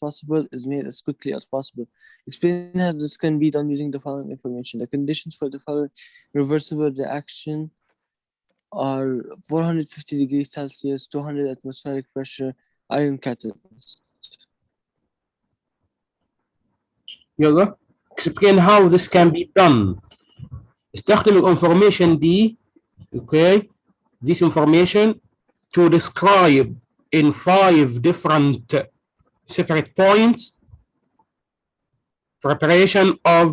possible is made as quickly as possible. Explain how this can be done using the following information. The conditions for the following reversible reaction are 450 degrees Celsius, 200 atmospheric pressure, iron catalyst. يلا explain how this can be done. استخدم الانفورميشن دي okay this information to describe in 5 different separate points preparation of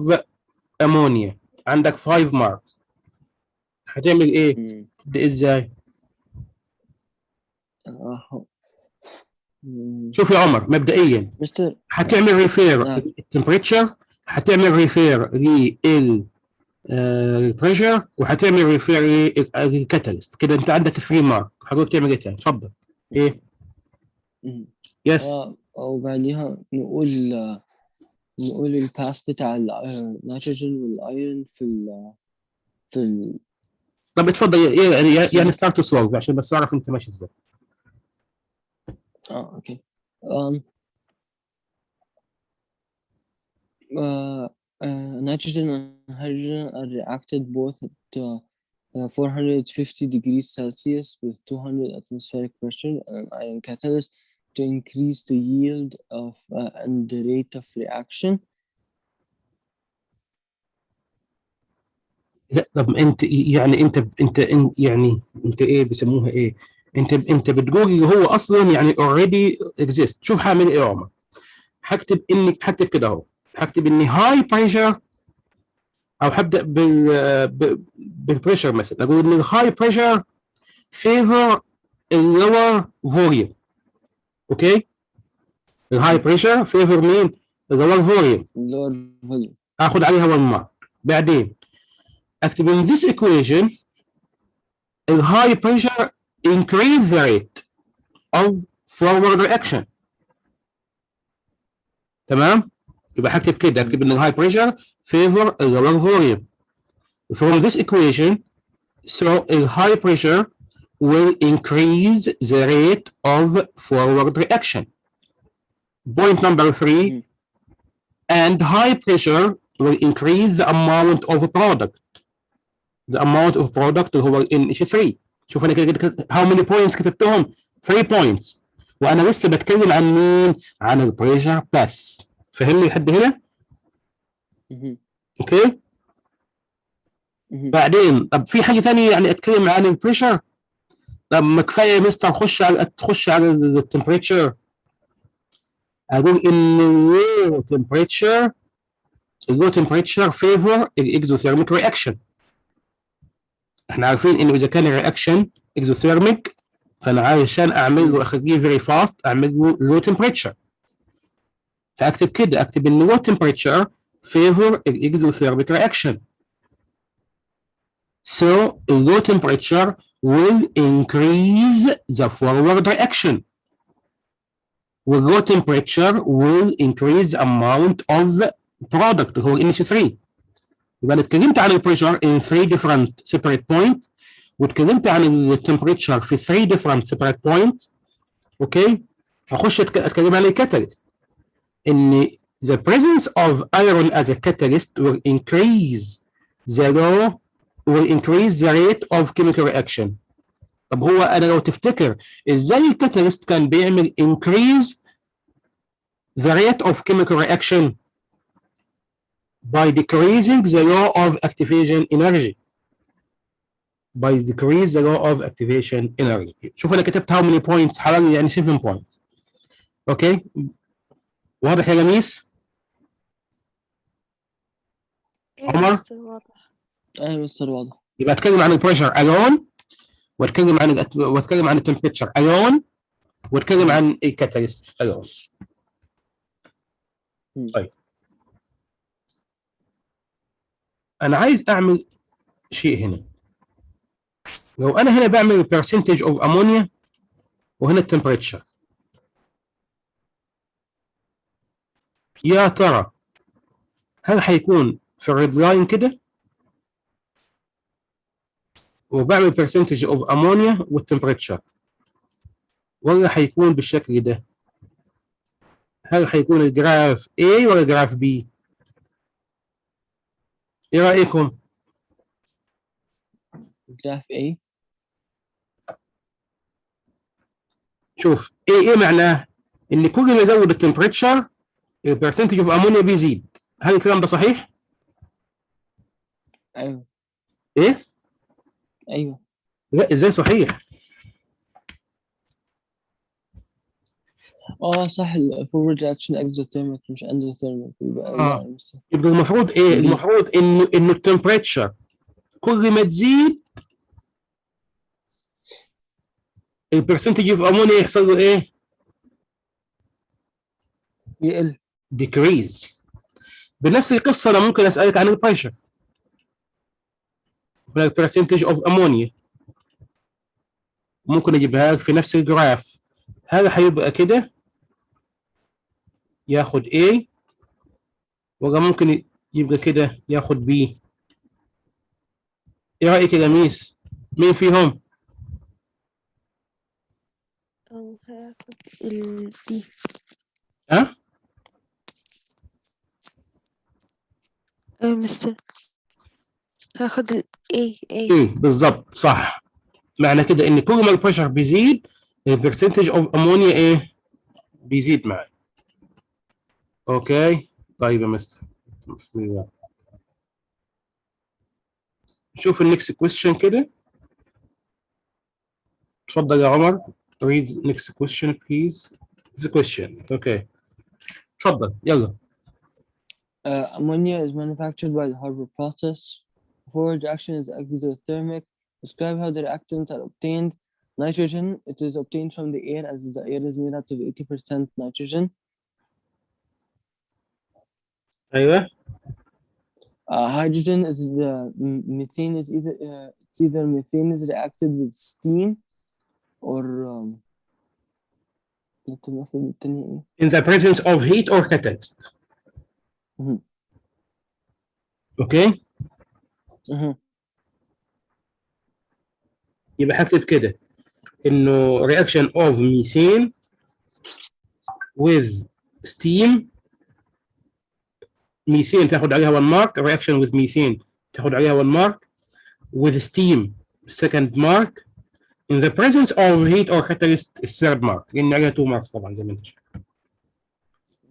ammonia. عندك 5 marks. هتعمل ايه؟ ده ازاي؟ شوف يا عمر مبدئيا مستر هتعمل ريفير temperature، هتعمل ريفير للبريشر، وهتعمل ريفير للكاتاليست. كده انت عندك 3 مارك. هقول تعمل ايه تاني؟ اتفضل. ايه؟ يس. وبعديها نقول الباث بتاع النيتروجين والايرون في طب اتفضل يعني ستارت تو سولف عشان بس اعرف انت ماشي ازاي. اوكي. Nitrogen and hydrogen are reacted both at 450 degrees Celsius with 200 atmospheric pressure and an iron catalyst to increase the yield of and the rate of reaction. لا طب انت يعني انت ايه بيسموها ايه؟ انت بتقول هو اصلا يعني اوريدي اكزيست. شوف هعمل ايه يا عمر؟ هكتب كده اهو، هكتب اني هاي بريشر، او هبدا بالبريشر مثلا. اقول ان الهاي بريشر فيفر اللور فوليوم. اوكي؟ الهاي بريشر فيفر مين؟ اللور فوليوم. اخذ عليها 1 مارك. بعدين اكتب in this equation the high pressure increase the rate of forward reaction. تمام؟ يبقى هكتب كده، اكتب ان high pressure favor the lower volume. From this equation, so a high pressure will increase the rate of forward reaction. Point number 3, and high pressure will increase the amount of product. The amount of product هو NH3. شوف انا كده how many points كتبتهم؟ 3 points. وانا لسه بتكلم عن مين؟ عن البريشر بس. فهمني لحد هنا؟ اوكي؟ بعدين طب في حاجه ثانيه يعني اتكلم عن البريشر؟ طب ما كفايه يا مستر تخش على التمبريتشر. اقول ان اللو تمبريتشر فيفور الاكزوثيرميك رياكشن. احنا عارفين انه اذا كان الرياكشن اكزوثيرميك فانا عشان اعمل له اخليه فيري فاست اعمل له لو تمبريتشر. فاكتب كده، اكتب ان لو تمبريتشر فيفور الاكزوثيرميك رياكشن. So low temperature will increase the forward reaction. With low temperature will increase the amount of product هو NH3. يبقى انا اتكلمت عن البريشر in 3 different separate points، واتكلمت عن التمبريتشر في 3 different separate points. اوكي؟ هخش اتكلم عن الكاتاليست. ان the presence of iron as a catalyst will increase the rate of chemical reaction. طب هو انا لو تفتكر ازاي الكاتاليست كان بيعمل increase the rate of chemical reaction by decreasing the law of activation energy. By decrease the law of activation energy. شوف انا كتبت how many points حوالي يعني 7 points. اوكي؟ واضح يا لميس؟ عمر؟ ايوه مستر واضح. يبقى اتكلم عن البريشر alone، واتكلم عن التمبريتشر alone، واتكلم عن الكاتاليست alone. طيب انا عايز اعمل شيء هنا. لو انا هنا بعمل percentage of ammonia وهنا التمبريتشر، يا ترى هل هيكون في الريد لاين كده وبعمل percentage of ammonia والتمبريتشر، ولا هيكون بالشكل ده؟ هل هيكون الجراف A ولا الجراف B؟ ايه رايكم؟ جراف A. شوف ايه معناه؟ ان كل ما يزود التمبريتشر البرسنتج اوف امونيا بيزيد. هل الكلام ده صحيح؟ ايوه ايه؟ ايوه. لا ازاي صحيح؟ صح، الفورورد رياكشن اكزوثيرميك مش اندوثيرميك، يبقى لا يا مستر. يبقى المفروض ايه؟ بي. المفروض انه التمبريتشر كل ما تزيد البرسنتج اوف امونيا يحصل له ايه؟ يقل. ديكريز. بنفس القصه انا ممكن اسالك عن البريشر، البرسنتج اوف امونيا ممكن اجيبها لك في نفس الجراف. هذا هيبقى كده ياخد A، ولا ممكن يبقى كده ياخد B؟ ايه رايك يا ميس؟ مين فيهم؟ هاخد البي. ها؟ مستر، هاخد ال A. ايه بالظبط صح. معنى كده ان كل ما البريشر بيزيد البرسنتج اوف امونيا ايه؟ بيزيد معي. اوكي طيب يا مستر، بسم الله. شوف النكست كويستشن كده. تفضل يا عمر. read next question please. the question. اوكي تفضل يلا. Ammonia is manufactured by the Haber process. Forward reaction is exothermic. Describe how the reactants are obtained. Nitrogen, it is obtained from the air as the air is made up of 80% nitrogen. ايوه. Hydrogen is the methane is either methane is reacted with steam or المفروض التانية ايه؟ in the presence of heat or catalyst. مهم. اوكي مهم. يبقى هكتب كده انه reaction of methane with steam. ميثين تاخد عليها 1 مارك. reaction with methane تاخد عليها 1 مارك. with steam second mark. in the presence of heat or catalyst third mark، لان عليها 2 ماركس طبعا زي ما انت شايف.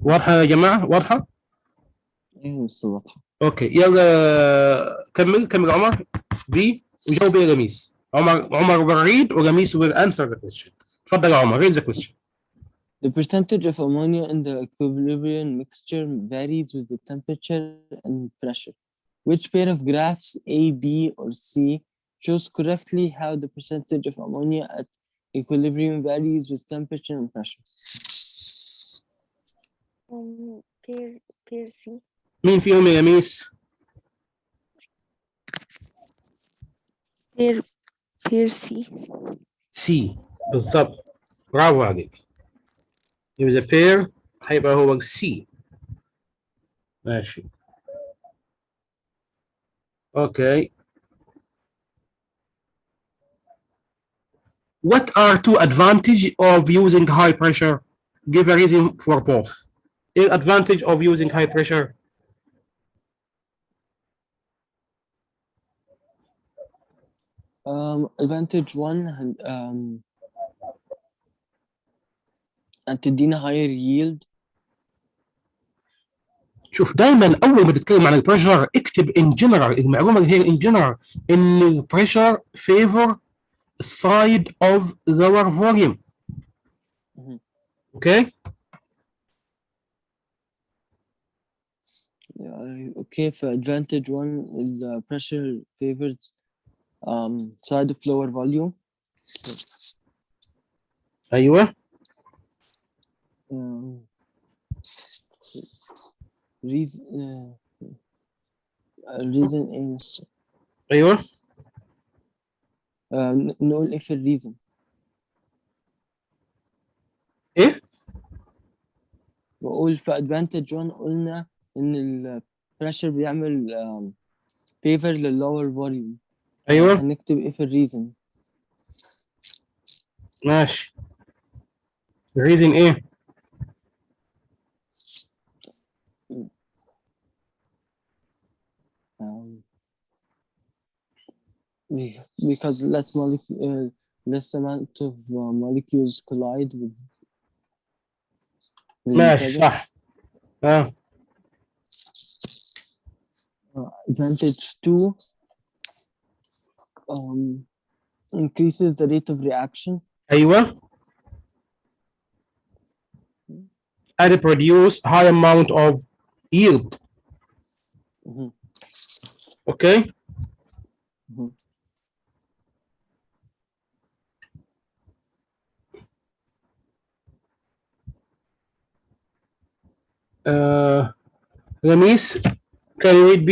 واضحه يا جماعه؟ واضحه؟ ايه بس واضحة. اوكي يلا كمل عمر دي وجاوب يا جميس. عمر will read وجميس will answer the question. تفضل يا عمر read the question. The percentage of ammonia in the equilibrium mixture varies with the temperature and pressure. Which pair of graphs A, B, or C shows correctly how the percentage of ammonia at equilibrium varies with temperature and pressure? pair C. مين فيهم يا جميس؟ pair C. سي بالضبط، برافو عليك. يبقى the pair هيبقى هو سي. ماشي اوكي. What are two advantages of using high pressure? Give a reason for both. ايه advantage of using high pressure؟ Advantage one تدينا higher yield. شوف دايما اول ما تتكلم عن البريشر اكتب ان جنرال. المعلومه اللي هي ان جنرال ان البريشر فيفور side of lower volume. اوكي Okay, for advantage one is pressure favors side of lower volume. ايوه. reason is ايوه نقول ايه في الريزن؟ ايه؟ بقول في advantage one قلنا ان ال pressure بيعمل favor لل lower volume. ايوه هنكتب ايه في الريزن؟ ماشي. الريزن ايه؟ because less amount of molecules collide with each ماشي other. صح. Advantage 2 increases the rate of reaction. ايوه. and produce high amount of yield. Mhm. Okay. Mhm. Ramis, can you read B?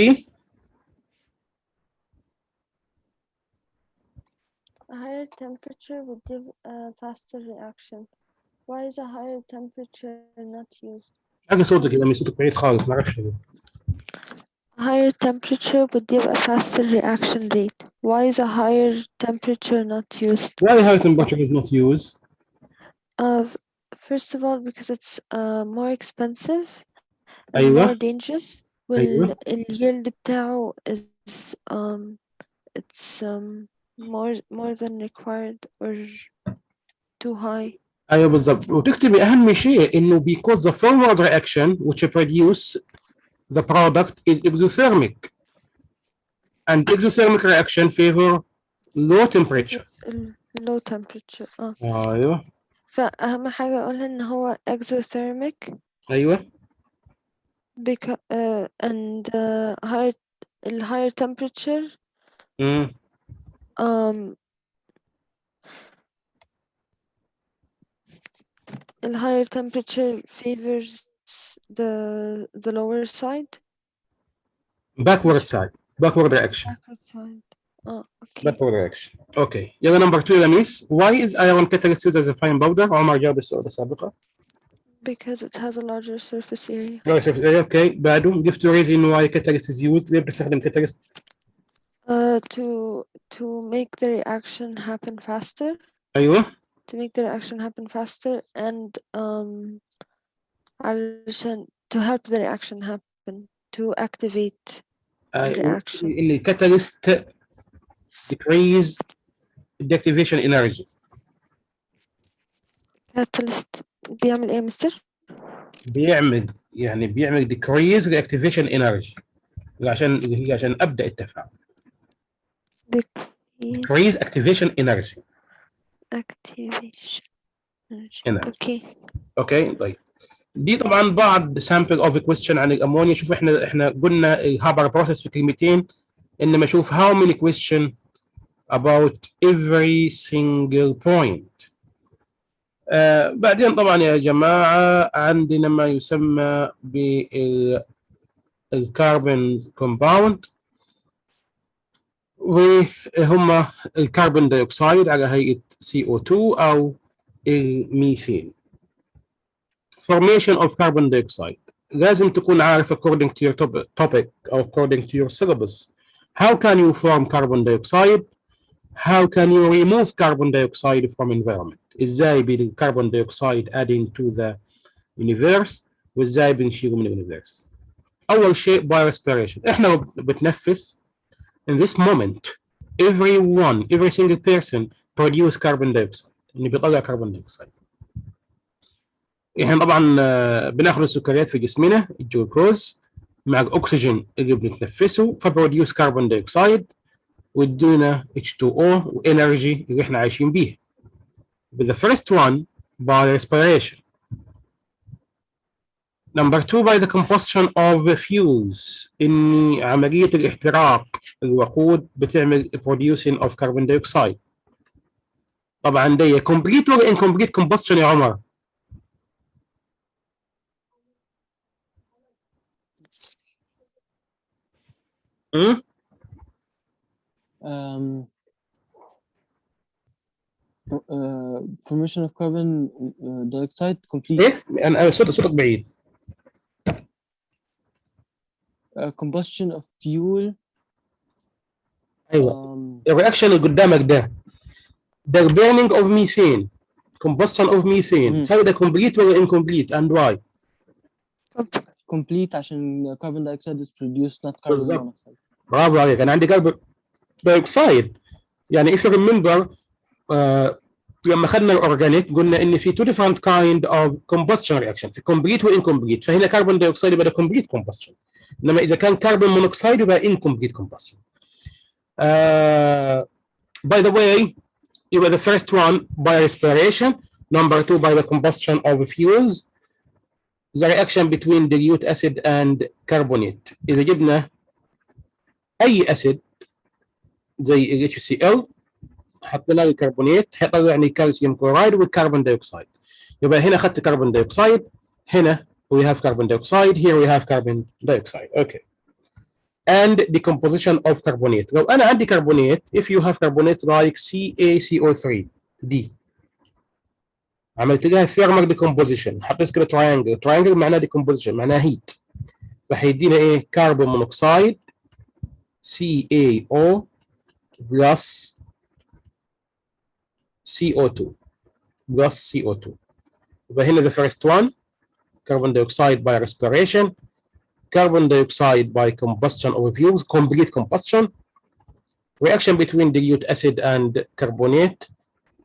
A higher temperature would give a faster reaction. Why is a higher temperature not used? حاجة صوتك يا راميس، صوتك بعيد خالص، ما اعرفش ليه. A higher temperature would give a faster reaction rate. Why is a higher temperature not used? Why high temperature is not used? First of all, because it's more expensive and أيوة. more dangerous. أيوة. والyield بتاعه is it's more than required or too high. أيوة بالضبط، وتكتبي أهم شيء إنه because the forward reaction which produce the product is exothermic and exothermic reaction favor low temperature. Low temperature. أيوة. فأهم حاجة أقولها إن هو exothermic. أيوة. and higher temperature the higher temperature favors the lower side. Backward side. Backward reaction. Backward side. Okay. Backward reaction. Okay. يلا number 2 يا راميس. Why is iron catalyst used as a fine powder؟ عمر جاوب السؤال السابقة. Because it has a larger surface area. Larger surface area. Okay. بعده give to reason why catalyst is used. ليه بنستخدم catalyst؟ To make the reaction happen faster. أيوة. To make the reaction happen faster and to help the reaction happen, to activate the reaction. اللي catalyst decrease the activation energy. Catalyst بيعمل ايه مستر؟ بيعمل decrease the activation energy عشان ابدا التفاعل. decrease activation energy. Activation energy. اوكي طيب دي طبعا بعض sample of question عن الامونيا. شوف احنا قلنا الهابر بروسيس في كلمتين، انما شوف how many question about every single point. بعدين طبعا يا جماعه عندنا ما يسمى بالكربون كومباوند، وهم الكربون دايوكسيد على هيئه CO2 او الميثين. formation of carbon dioxide لازم تكون عارف according to your topic or according to your syllabus. How can you form carbon dioxide? How can you remove carbon dioxide from environment? ازاي بالcarbon dioxide adding to the universe وازاي بنشيله من الuniverse؟ اول شيء by respiration. احنا بتنفس in this moment every single person produce carbon dioxide، يعني بيطلع carbon dioxide. احنا طبعا بناخذ السكريات في جسمنا الجلوكوز مع الاكسجين اللي بنتنفسه فبروديوس كربون دايوكسيد ويدونا H2O وانرجي اللي احنا عايشين بيه. The first one by respiration. Number 2 by the combustion of fuels. إن عملية الاحتراق الوقود بتعمل producing of carbon dioxide. طبعا دي complete ولا incomplete combustion يا عمر؟ formation of carbon dioxide complete. ايه؟ انا صوتك بعيد. combustion of fuel. ايوه الرياكشن اللي قدامك ده the burning of methane combustion of methane هل ده complete ولا incomplete and why؟ complete عشان carbon dioxide is produced not carbon monoxide. برافو عليك. انا عندي كربون دايوكسيد يعني if you remember لما اخذنا الاورجانيك قلنا ان في two different kind of combustion reaction، في complete و incomplete. فهنا كربون دايوكسيد يبقى ده complete combustion، انما اذا كان كربون مونوكسيد يبقى incomplete combustion. By the way, يبقى the first one by respiration, number two by the combustion of fuels, the reaction between dilute acid and carbonate. إذا جبنا أي أسيد زي ال HCl حطينا له كربونات هيطلع يعني كالسيوم كلورايد والكربون دايوكسيد. يبقى هنا أخذت كربون دايوكسيد، هنا we have carbon dioxide, here we have carbon dioxide. Okay. And decomposition of carbonate. لو أنا عندي كربونات, if you have carbonate like CaCO3 D, عملت لها thermal decomposition، حطيت كده triangle معناه decomposition معناه heat، فهيدينا ايه؟ كربون مونوكسيد CaO plus CO2 plus CO2. يبقى هنا the first one carbon dioxide by respiration, carbon dioxide by combustion of fuels, complete combustion, reaction between dilute acid and carbonate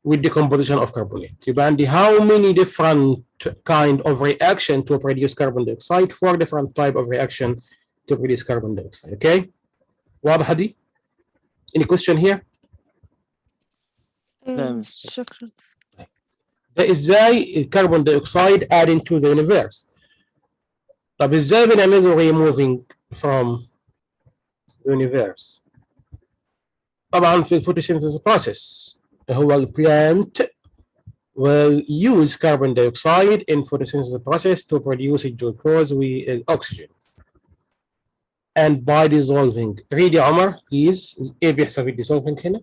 with decomposition of carbonate. يبقى عندي how many different kind of reaction to produce carbon dioxide? 4 different type of reaction to produce carbon dioxide. Okay? واضحة دي؟ Any question here? شكرا. ده ازاي الكربون دايوكسيد add into the universe؟ طب ازاي بنعمله removing from the universe؟ طبعا في photosynthesis process هو ال plant will use carbon dioxide in photosynthesis process to produce glucose with oxygen. And by dissolving, read يا عمر please ايه بيحصل في dissolving هنا؟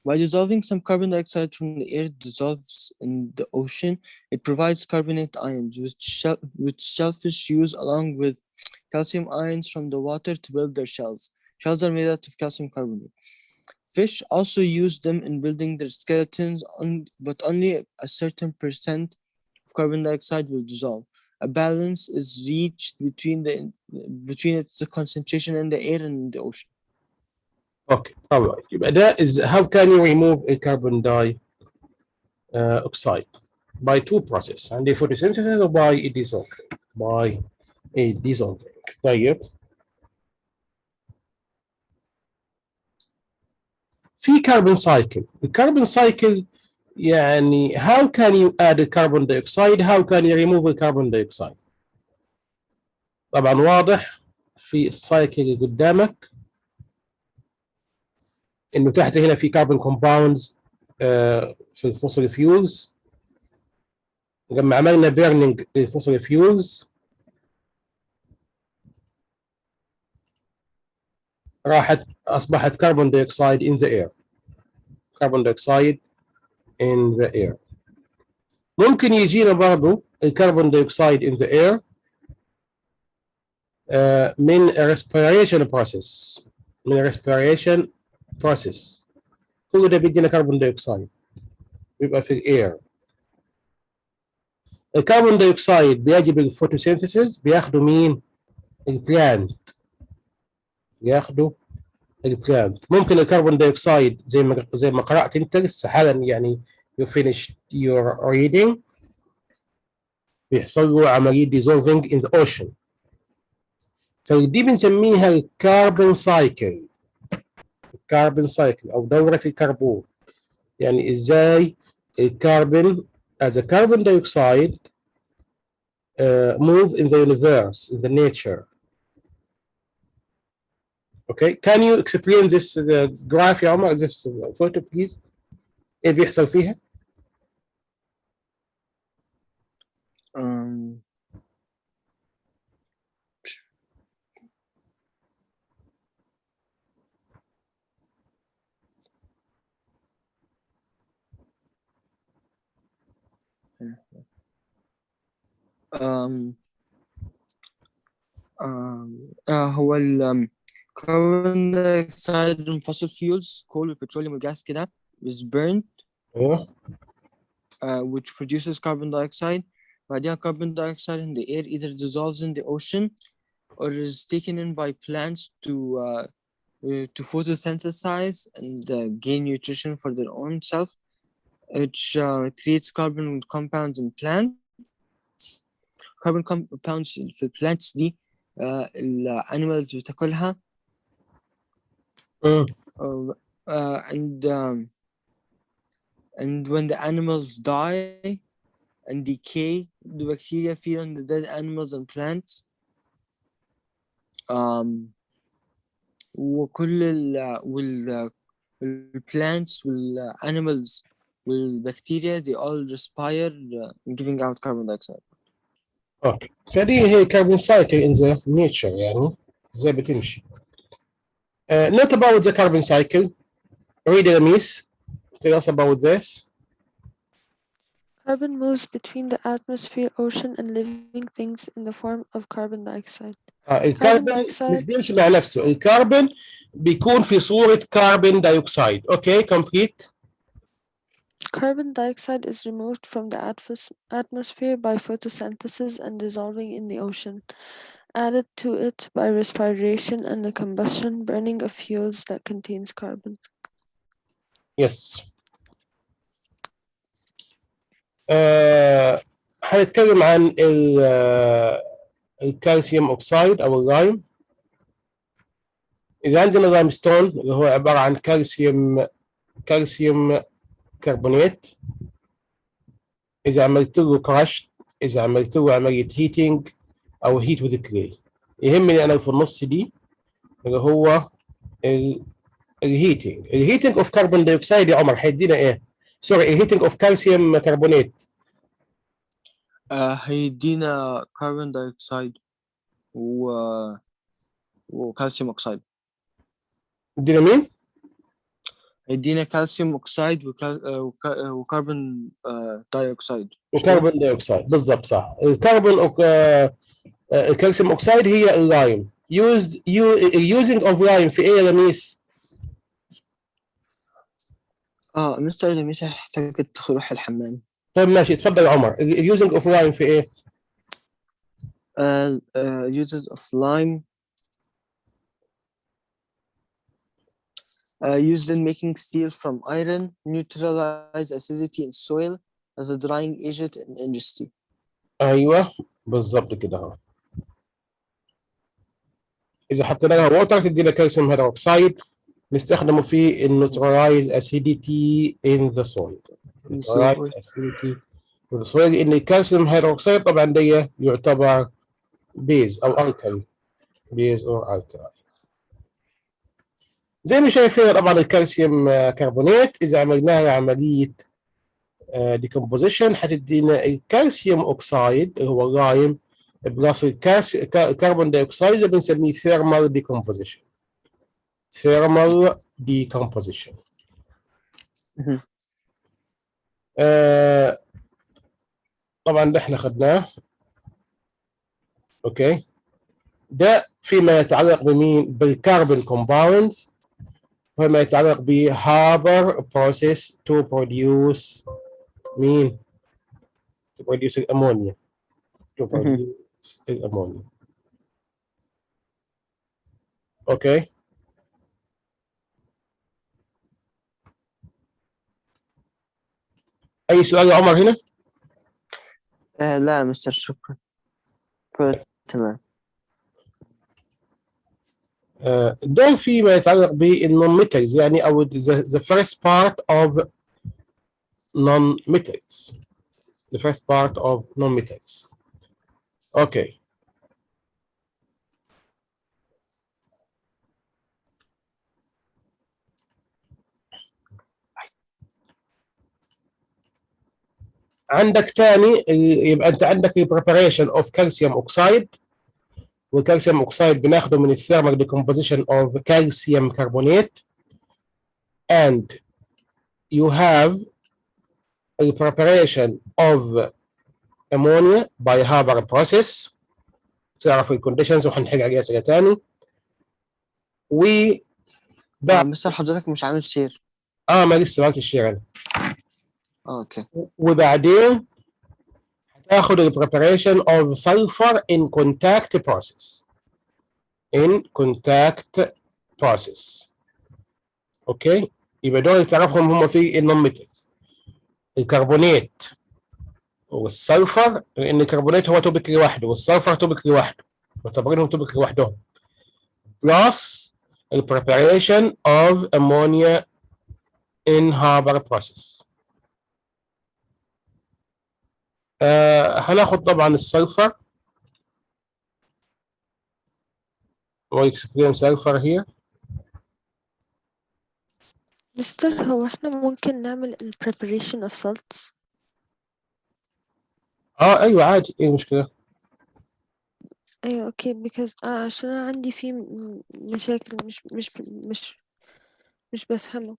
By dissolving some carbon dioxide from the air dissolves in the ocean, it provides carbonate ions, which shellfish use along with calcium ions from the water to build their shells. Shells are made out of calcium carbonate. Fish also use them in building their skeletons, but only a certain percent of carbon dioxide will dissolve. A balance is reached between its concentration in the air and in the ocean. Okay, all right. يبقى ده is how can you remove a carbon dioxide? By two processes, عندي photosynthesis or by a dissolving. By a dissolving. طيب. في carbon cycle. The carbon cycle يعني how can you add a carbon dioxide? How can you remove a carbon dioxide? طبعا واضح في السايكل اللي قدامك انه تحت هنا في carbon compounds في الفوسيل فيولز. لما عملنا burning الفوسيل فيولز اصبحت carbon dioxide in the air. carbon dioxide in the air. ممكن يجينا برضو الكربون dioxide in the air من respiration process. من respiration process. كل ده بيدينا كربون دايوكسيد بيبقى في الاير. الكربون دايوكسيد بيجي بالفوتوسينثيسيس بياخدوا مين؟ البلانت. بياخدوا البلانت. ممكن الكربون دايوكسيد زي ما قرأت انت لسه حالا يعني you finished your reading بيحصل له عملية dissolving in the ocean. فدي بنسميها الكربون سايكل. الكربون سايكل أو دورة الكربون. يعني ازاي الكربون as a carbon dioxide move in the universe, in the nature. Okay, can you explain this graph يا عمر, this photo please? ايه بيحصل فيها؟ هو carbon dioxide من fossil fuels, coal والبتروليوم والجاز كده is burned which produces carbon dioxide. بعدين carbon dioxide in the air either dissolves in the ocean or is taken in by plants to to photosynthesize and gain nutrition for their own self, which creates carbon compounds in plants. Carbon compounds في الplants دي الانيمالز بتاكلها. And when the animals die and decay, the bacteria feed on the dead animals and plants. وكل plants animals bacteria, they all respire giving out carbon dioxide. اوكي فدي هي carbon cycle in the nature يعني ازاي بتمشي. Not about the carbon cycle. Read it, Miss. Tell us about this. Carbon moves between the atmosphere, ocean, and living things in the form of carbon dioxide. الكربون مش بيمشي مع نفسه، الكربون بيكون في صورة كربون دايوكسيد. اوكي complete. Carbon dioxide is removed from the atmosphere by photosynthesis and dissolving in the ocean, added to it by respiration and the combustion burning of fuels that contains carbon. Yes. هنتكلم عن الكالسيوم اوكسيد او اللايم. اذا عندنا لايم ستون اللي هو عباره عن كالسيوم كربونات، اذا عملت له كراش، اذا عملت له عمليه هيتنج او هيت وذ كلي، يهمني انا في النص دي اللي هو الهيتنج اوف كربون دايوكسيد. يا عمر هيدينا ايه؟ سوري، الهيتنج اوف كالسيوم كربونات هيدينا كربون دايوكسيد وكالسيوم اوكسيد. يدينا مين؟ هيدينا كالسيوم اوكسيد وكربون دايوكسيد. وكربون دايوكسيد بالضبط صح. الكالسيوم اوكسيد هي اللايم. using of لايم في ايه يا لميس؟ مستر لميس هحتاج تروح الحمام. طيب ماشي اتفضل يا عمر. using of لايم في ايه؟ uses of lime used in making steel from iron, neutralize acidity in soil as a drying agent in industry. ايوه بالضبط كده اهو. اذا حطينا لها ووتر تدينا كالسيوم هيدروكسيد نستخدمه في neutralize acidity in the soil. neutralize acidity in the soil لان الكالسيوم هيدروكسيد طبعا دي يعتبر بيز او الكالي، بيز او الكالي. زي ما شايفين طبعا الكالسيوم كربونات اذا عملناها عمليه ديكومبوزيشن هتدينا الكالسيوم اوكسايد اللي هو اللايم بلس الكربون دايوكسيد اللي بنسميه ثيرمال ديكومبوزيشن. ثيرمال ديكومبوزيشن. طبعا ده احنا خدناه. اوكي ده فيما يتعلق بمين؟ بالكربون كومباوندز، فيما يتعلق بهابر بروسيس تو بروديوس مين؟ to produce الامونيا. to produce الامونيا. اوكي اي سؤال يا عمر هنا؟ لا مستر شكرا. تمام. ده فيما يتعلق بالنون ميتالز يعني او the first part of non metals. the first part of non metals. اوكي عندك تاني يبقى انت عندك preparation of calcium oxide، والكالسيوم اوكسيد بناخده من الثيرمال ديكومبوزيشن اوف كالسيوم كربونات. and you have a preparation of ammonia by Haber process. تعرف الكونديشنز وهنحكي عليها اسئله تاني. و مستر حضرتك مش عامل شير؟ ما لسه ما عملتش الشير انا. اوكي. وبعدين هتاخد ال preparation of sulfur in contact process. in contact process. اوكي، يبقى دول تعرفهم هم في النون ميتالز، الكربونات والسلفر، لان الكربونات هو توبيك لوحده والسلفر توبيك لوحده، معتبرينهم توبيك لوحدهم، plus the preparation of ammonia in Haber process. هناخد طبعا السلفر و explain sulfur here. مستر، هو احنا ممكن نعمل ال preparation of salts؟ ايوه عادي، ايه المشكله؟ ايوه اوكي because عشان انا عندي فيه مشاكل مش بفهمه.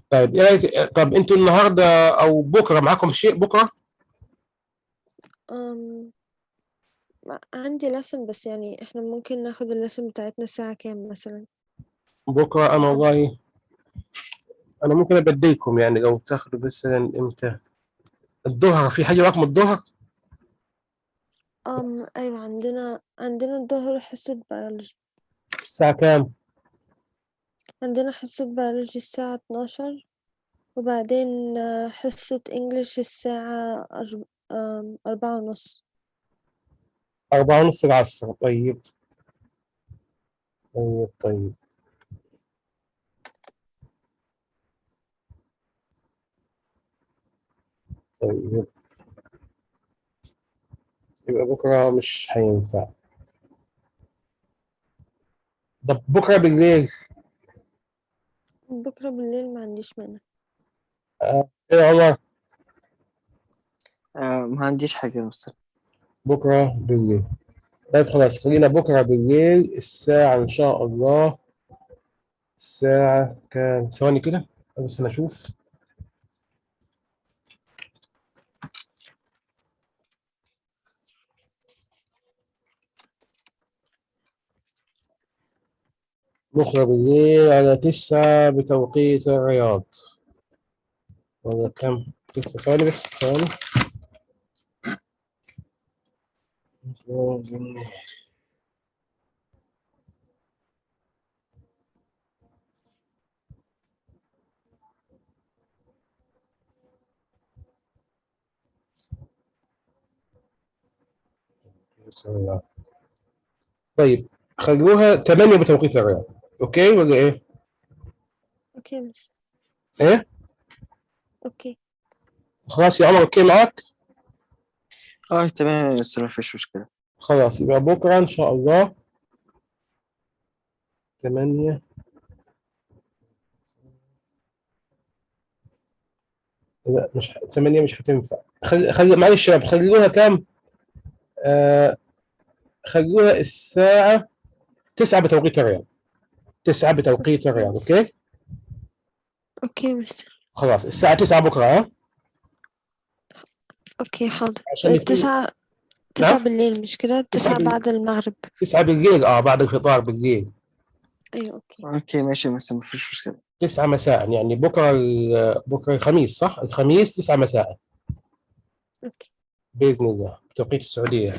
طيب ايه رايك، طب انتوا النهارده او بكره معاكم شيء بكره؟ أم... عندي lesson، بس يعني احنا ممكن ناخد اللسن بتاعتنا الساعة كام مثلا؟ بكره انا والله انا ممكن ابدلكم، يعني لو تاخدوا مثلا امتى؟ الظهر، في حاجه معاكم الظهر؟ ايوه، عندنا الظهر حصة بيولوجي. الساعه كام؟ عندنا حصة بيولوجي الساعة 12، وبعدين حصة انجليش الساعة 4:30. 4:30 العصر. طيب طيب طيب طيب يبقى بكره مش هينفع. طب بكره بالليل؟ بكرة بالليل ما عنديش مانع. ايه يا عمر؟ ما عنديش حاجة يا مستر. بكره بالليل. طيب خلاص، خلينا بكره بالليل الساعه ان شاء الله الساعه كام؟ ثواني كده بس انا اشوف. بكره بالليل على 9 بتوقيت الرياض، ولا كم؟ 9. ثواني بس، ثواني. طيب خلوها 8 بتوقيت الرياض، اوكي ولا ايه؟ اوكي مس. ايه؟ اوكي. خلاص يا عمر، اوكي معاك؟ تمام يا مستر، مفيش مشكلة. خلاص يبقى بكره ان شاء الله 8. لا مش 8 مش هتنفع. خلي معلش يا شباب، خلوها كام؟ خلوها الساعة 9 بتوقيت الرياض. 9 بتوقيت اوكي الرياض، مس. اوكي؟ اوكي مستر. خلاص الساعة 9 بكره، ها؟ اوكي حاضر. عشان يكون. 9 نعم؟ بالليل مش كده؟ 9 بعد المغرب. 9 بالليل، بعد الفطار بالليل. ايوه اوكي. اوكي ماشي يا مستر، مفيش مشكلة. 9 مساء، يعني بكره بكره الخميس، صح؟ الخميس 9 مساء اوكي. باذن الله بتوقيت السعوديه،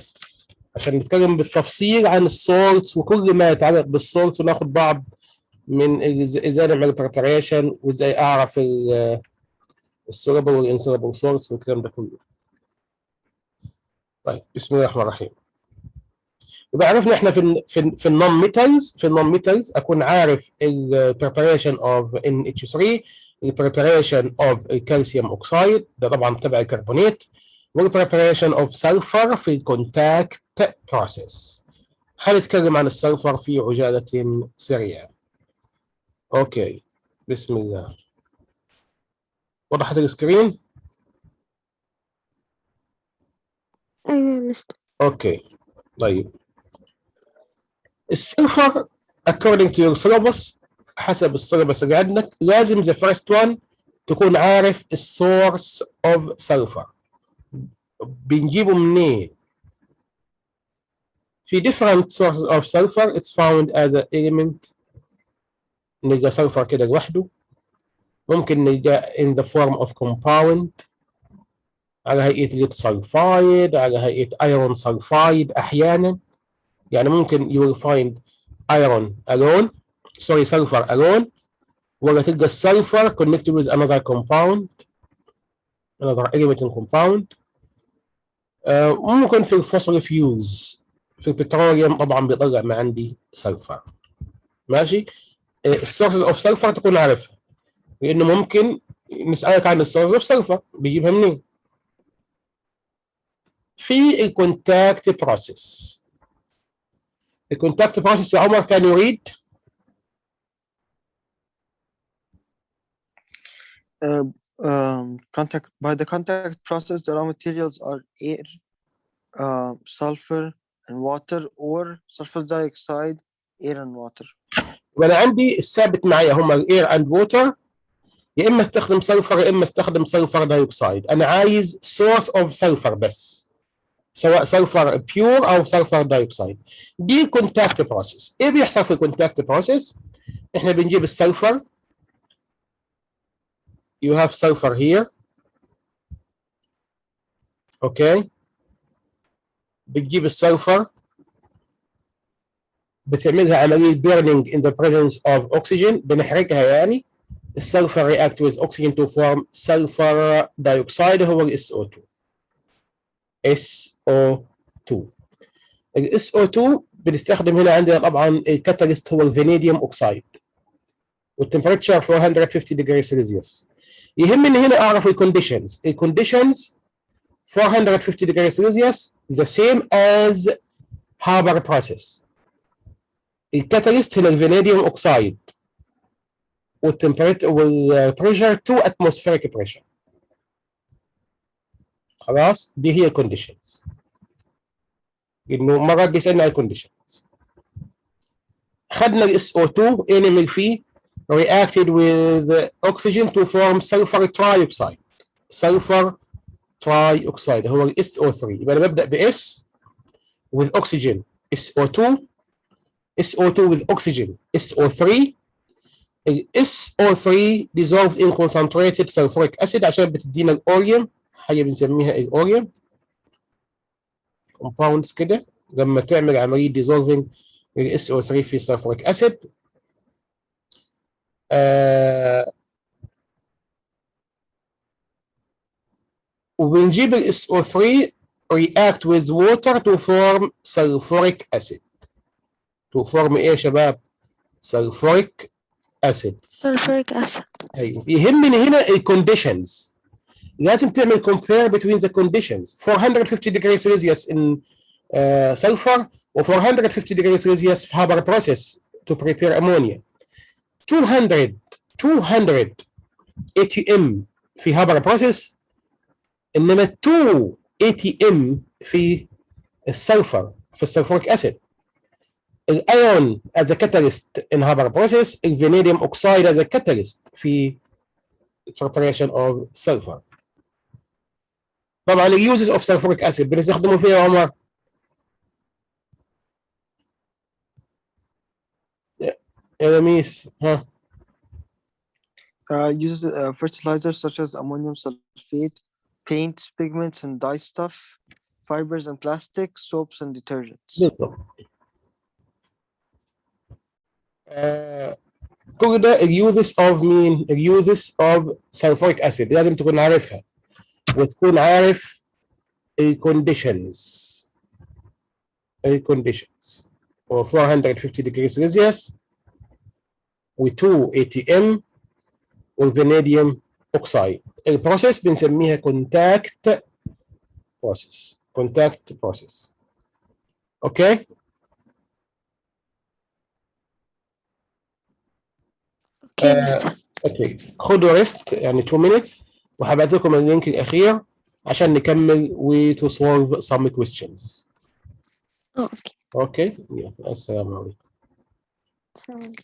عشان نتكلم بالتفصيل عن السولتس وكل ما يتعلق بالسولتس، وناخد بعض من ازاي نعمل بريباريشن وازاي اعرف السولبل والانسولبل سولتس والكلام ده كله. طيب بسم الله الرحمن الرحيم. يبقى عرفنا احنا في النون ميتالز، اكون عارف البريباريشن اوف NH3، البريباريشن اوف الكالسيوم اوكسايد ده طبعا تبع الكربونات، والبريباريشن اوف سلفر في الكونتاكت بروسيس. هنتكلم عن السلفر في عجالة سريعة. اوكي بسم الله. وضحت السكرين؟ ايوه يا مستر. اوكي طيب. السلفر according to your syllabus، حسب السيلبس اللي عندك لازم the first one تكون عارف السورس اوف سلفر. بنجيبه منين؟ في different sources of sulfur it's found as an element. نلقى سلفر كده لوحده، ممكن نلقى in the form of compound على هيئة ليد سلفايد، على هيئة ايرون سلفايد احيانا. يعني ممكن you will find iron alone sorry sulfur alone، ولا تلقى السلفر connected with another compound another elemental compound. ممكن في الفوسفور فيوز في البتروليوم طبعا بيطلع ما عندي سلفر. ماشي. السورسز اوف سلفر تكون عارفها، لانه ممكن نسالك عن السورس اوف سلفر بيجيبها منين. في الكونتاكت بروسيس. الكونتاكت بروسيس يا عمر كان يريد contact by the contact process the raw materials are air, sulfur and water, or sulfur dioxide, air and water. وانا عندي الثابت معايا هم الاير اند ووتر، يا اما استخدم سلفر يا اما استخدم سلفر دايوكسيد. انا عايز سورس اوف سلفر بس، سواء سلفر بيور او سلفر دايوكسيد. دي كونتاكت بروسيس. ايه بيحصل في الكونتاكت بروسيس؟ احنا بنجيب السلفر، you have sulfur here، اوكي. بتجيب السلفر بتعملها عمليه بيرنينج in the presence of oxygen، بنحرقها يعني. السلفر react with oxygen to form sulfur dioxide هو ال SO2. SO2 ال SO2 بنستخدم هنا عندنا طبعا الكاتاليست هو الفانيديوم اوكسايد، والتمبريتشر 450 ديجري سيلسيوس. يهمني هنا اعرف الكونديشنز. الكونديشنز 450 ديجري سيلسيوس the same as Haber process. الكاتاليست هنا الفانيديوم اوكسايد، والتمبريتشر والبريشر 2 atmospheric pressure. خلاص دي هي الكونديشنز، انه مرات بيسالنا على الكونديشنز. خدنا ال SO2 ايه نعمل فيه؟ reacted with oxygen to form sulfur trioxide. sulfur trioxide هو ال SO3. يبقى انا ببدا ب S with oxygen SO2، SO2 with oxygen SO3. ال SO3 dissolved in concentrated sulfuric acid عشان بتدينا الاوريوم، حاجه بنسميها الاوريوم compounds كده لما تعمل عمليه dissolving ال SO3 في sulfuric acid. وبنجيب ال SO3 react with water to form sulfuric acid. to form ايه يا شباب؟ sulfuric acid. sulfuric acid. ايوه. يهمني هنا الكونديشنز، لازم تعمل compare between the conditions. 450 degrees Celsius in sulfur و 450 degrees Celsius في Haber process to prepare ammonia. 200 ATM في Haber process، انما 2 ATM في السلفر في السلفوريك اسيد. الايون as a catalyst in Haber process، الفانيديوم اوكسايد as a catalyst في preparation of sulfur. طبعا اليوزز اوف سلفوريك اسيد بنستخدمه فيها يا عمر. يا ميس ها. Uses fertilizers such as ammonium sulfate, paints, pigments and dye stuff, fibers and plastics, soaps and detergents. بالضبط. كل ده اليوزز اوف مين؟ اليوزز اوف سلفوريك اسيد لازم تكون عارفها، وتكون عارف الكونديشنز. الكونديشنز و 450 degrees Celsius و 2 ATM والفانيديوم اوكسايد. البروسيس بنسميها كونتاكت بروسيس. كونتاكت بروسيس. اوكي. اوكي خدوا ريست يعني 2 minutes، وهبعت لكم اللينك الاخير عشان نكمل و to solve some questions. اوكي. اوكي. السلام عليكم. السلام عليكم.